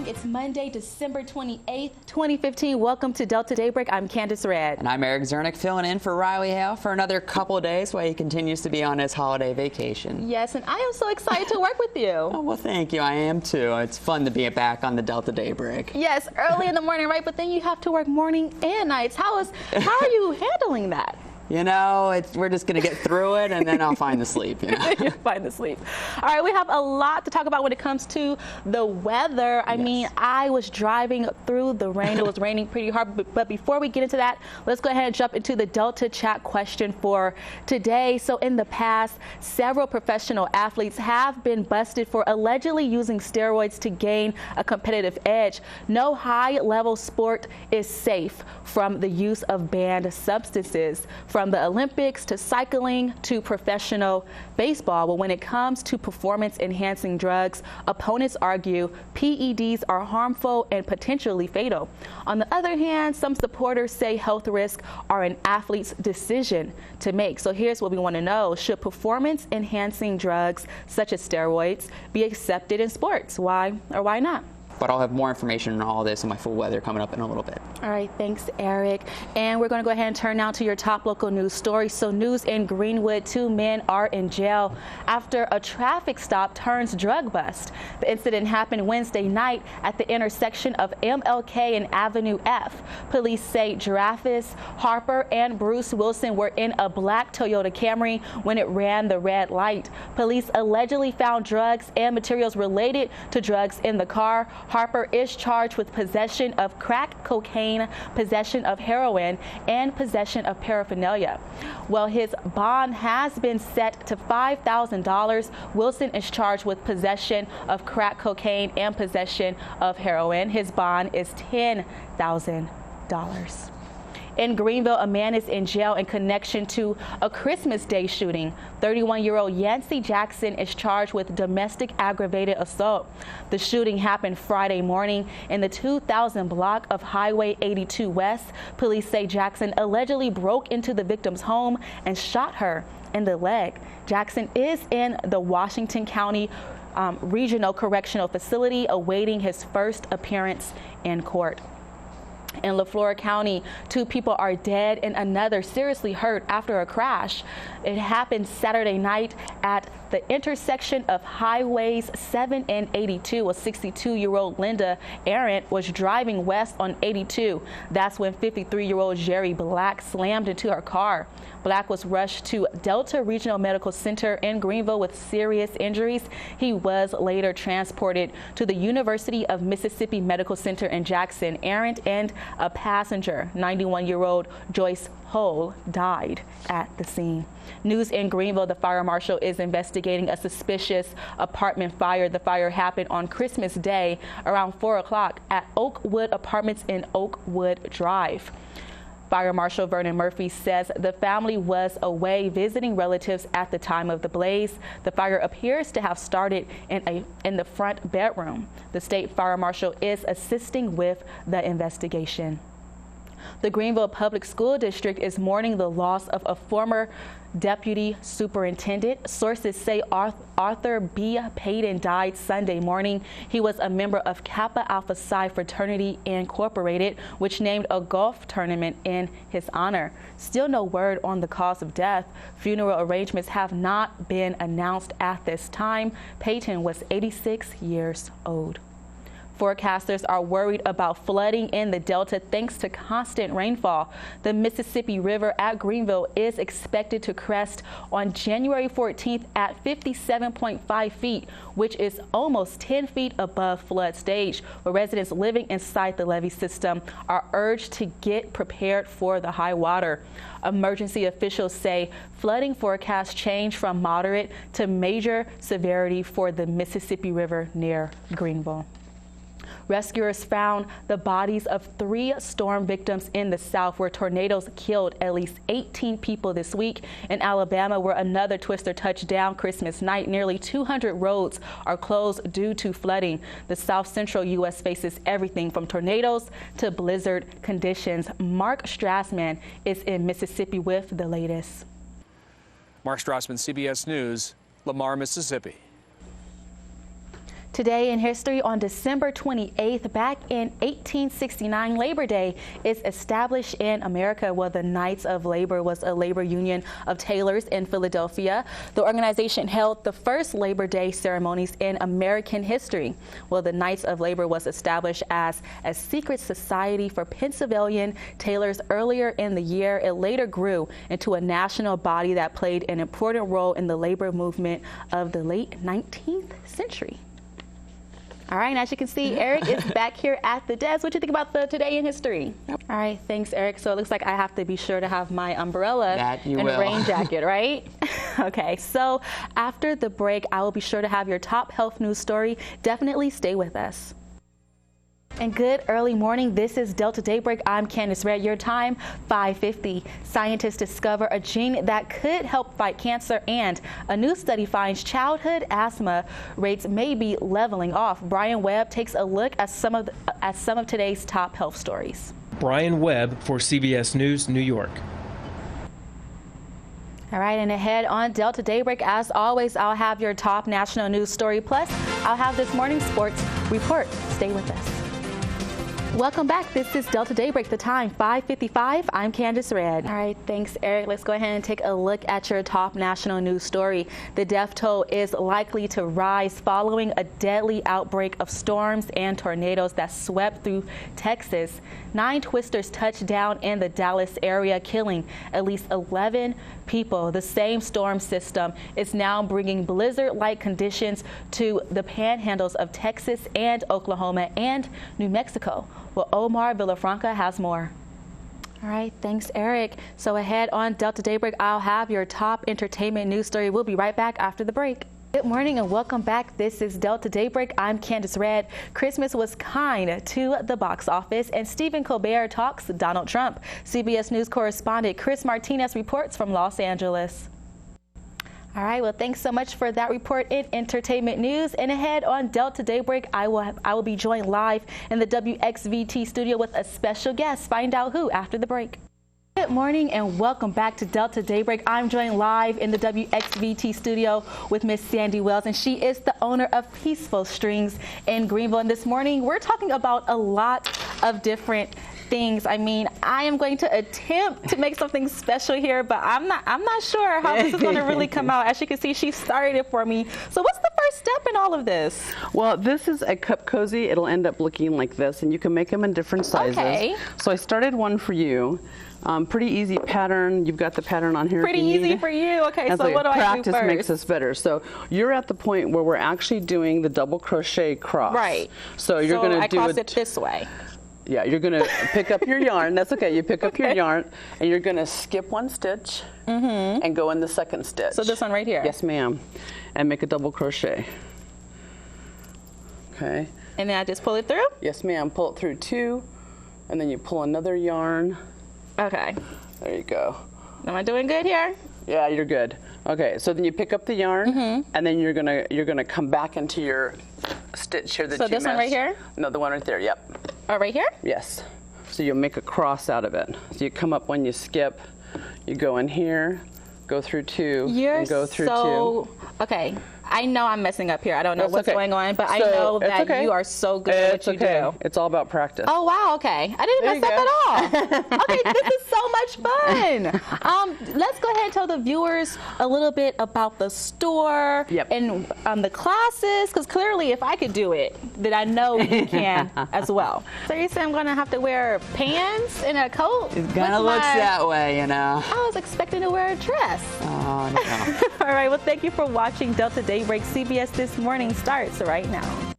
It's Monday, December 28th, 2015. Welcome to Delta Daybreak. I'm Kandace Red. And I'm Eric Zernick, filling in for Riley Hale for another couple of days while he continues to be on his holiday vacation. Yes, and I am so excited to work with you. Oh, well, thank you. I am too. It's fun to be back on the Delta Daybreak. Yes, early in the morning, right? But then you have to work morning and nights. How are you handling that? You know, we're just going to get through it, and then I'll find the sleep. You know? You'll find the sleep. All right, we have a lot to talk about when it comes to the weather. I mean, I was driving through the rain. It was raining pretty hard. But before we get into that, let's go ahead and jump into the Delta Chat question for today. So in the past, several professional athletes have been busted for allegedly using steroids to gain a competitive edge. No high-level sport is safe from the use of banned substances. From the Olympics to cycling to professional baseball. But when it comes to performance-enhancing drugs, opponents argue PEDs are harmful and potentially fatal. On the other hand, some supporters say health risks are an athlete's decision to make. So here's what we want to know. Should performance-enhancing drugs such as steroids be accepted in sports? Why or why not? But I'll have more information on all this and my full weather coming up in a little bit. All right, thanks, Eric. And we're going to go ahead and turn now to your top local news story. So news in Greenwood, 2 men are in jail after a traffic stop turns drug bust. The incident happened Wednesday night at the intersection of MLK and Avenue F. Police say Giraffis Harper and Bruce Wilson were in a black Toyota Camry when it ran the red light. Police allegedly found drugs and materials related to drugs in the car. Harper is charged with possession of crack cocaine, possession of heroin, and possession of paraphernalia. Well, his bond has been set to $5,000. Wilson is charged with possession of crack cocaine and possession of heroin. His bond is $10,000. In Greenville, a man is in jail in connection to a Christmas Day shooting. 31-year-old Yancey Jackson is charged with domestic aggravated assault. The shooting happened Friday morning in the 2000 block of Highway 82 West. Police say Jackson allegedly broke into the victim's home and shot her in the leg. Jackson is in the Washington County Regional Correctional Facility awaiting his first appearance in court. In LaFleur County, 2 people are dead and another seriously hurt after a crash. It happened Saturday night at the intersection of Highways 7 and 82. A 62-year-old Linda Arendt was driving west on 82. That's when 53-year-old Jerry Black slammed into her car. Black was rushed to Delta Regional Medical Center in Greenville with serious injuries. He was later transported to the University of Mississippi Medical Center in Jackson. Arendt and a passenger, 91-year-old Joyce Hull, died at the scene. News in Greenville, the fire marshal is investigating a suspicious apartment fire. The fire happened on Christmas Day around 4 o'clock at Oakwood Apartments in Oakwood Drive. Fire Marshal Vernon Murphy says the family was away visiting relatives at the time of the blaze. The fire appears to have started in the front bedroom. The state fire marshal is assisting with the investigation. The Greenville Public School District is mourning the loss of a former deputy superintendent. Sources say Arthur B. Payton died Sunday morning. He was a member of Kappa Alpha Psi Fraternity Incorporated, which named a golf tournament in his honor. Still no word on the cause of death. Funeral arrangements have not been announced at this time. Payton was 86 years old. Forecasters are worried about flooding in the Delta thanks to constant rainfall. The Mississippi River at Greenville is expected to crest on January 14th at 57.5 feet, which is almost 10 feet above flood stage. But residents living inside the levee system are urged to get prepared for the high water. Emergency officials say flooding forecasts change from moderate to major severity for the Mississippi River near Greenville. Rescuers found the bodies of 3 storm victims in the South where tornadoes killed at least 18 people this week. In Alabama, where another twister touched down Christmas night, nearly 200 roads are closed due to flooding. The South Central U.S. faces everything from tornadoes to blizzard conditions. Mark Strassman is in Mississippi with the latest. Mark Strassman, CBS News, Lamar, Mississippi. Today in history, on December 28th, back in 1869, Labor Day is established in America. Well, the Knights of Labor was a labor union of tailors in Philadelphia. The organization held the first Labor Day ceremonies in American history. Well, the Knights of Labor was established as a secret society for Pennsylvania tailors earlier in the year. It later grew into a national body that played an important role in the labor movement of the late 19th century. All right, and as you can see, Eric is back here at the desk. What do you think about the Today in History? All right, thanks, Eric. So it looks like I have to be sure to have my umbrella and rain jacket, right? Okay, so after the break, I will be sure to have your top health news story. Definitely stay with us. And good early morning. This is Delta Daybreak. I'm Kandace Red. Your time, 5:50. Scientists discover a gene that could help fight cancer, and a new study finds childhood asthma rates may be leveling off. Brian Webb takes a look at some of today's top health stories. Brian Webb for CBS News, New York. All right, and ahead on Delta Daybreak, as always, I'll have your top national news story. Plus, I'll have this morning's sports report. Stay with us. Welcome back. This is Delta Daybreak. The time, 5:55. I'm Kandace Red. All right, thanks, Eric. Let's go ahead and take a look at your top national news story. The death toll is likely to rise following a deadly outbreak of storms and tornadoes that swept through Texas. 9 twisters touched down in the Dallas area, killing at least 11 people. The same storm system is now bringing blizzard-like conditions to the panhandles of Texas and Oklahoma and New Mexico. Well, Omar Villafranca has more. All right, thanks, Eric. So ahead on Delta Daybreak, I'll have your top entertainment news story. We'll be right back after the break. Good morning and welcome back. This is Delta Daybreak. I'm Kandace Red. Christmas was kind to the box office, and Stephen Colbert talks Donald Trump. CBS News correspondent Chris Martinez reports from Los Angeles. All right, well, thanks so much for that report in entertainment news. And ahead on Delta Daybreak, I will be joined live in the WXVT studio with a special guest. Find out who after the break. Good morning and welcome back to Delta Daybreak. I'm joined live in the WXVT studio with Miss Sandy Wells, and she is the owner of Peaceful Strings in Greenville. And this morning, we're talking about a lot of different things. I mean, I am going to attempt to make something special here, but I'm not sure how this is going to really come out. As you can see, she started it for me. So what's the first step in all of this? Well, this is a cup cozy. It'll end up looking like this, and you can make them in different sizes. Okay. So I started one for you. Pretty easy pattern. You've got the pattern on here. Pretty easy for you. Okay, so what do I do first? Practice makes this better. So you're at the point where we're actually doing the double crochet cross. Right. So you're going to do cross it this way. Yeah, you're going to pick up your yarn. That's okay. You pick up your yarn, and you're going to skip one stitch and go in the second stitch. So this one right here? Yes, ma'am. And make a double crochet. Okay. And then I just pull it through? Yes, ma'am. Pull it through 2, and then you pull another yarn. Okay. There you go. Am I doing good here? Yeah, you're good. Okay, so then you pick up the yarn, and then you're gonna come back into your stitch here that you missed. So this one right here? No, the one right there. Yep. Oh, right here? Yes. So you'll make a cross out of it. So you come up when you skip, you go in here, go through 2, and go through 2. Okay. I know I'm messing up here. I don't know what's going on, but I know that you are so good at what you do. It's all about practice. Oh, wow. Okay. I didn't mess up at all. Okay, this is so much fun. Let's go ahead and tell the viewers a little bit about the store and the classes, because clearly if I could do it, then I know you can as well. So you say I'm going to have to wear pants and a coat? It kind of looks that way, you know. I was expecting to wear a dress. Oh, no. All right. Well, thank you for watching Delta Daybreak. CBS This Morning starts right now.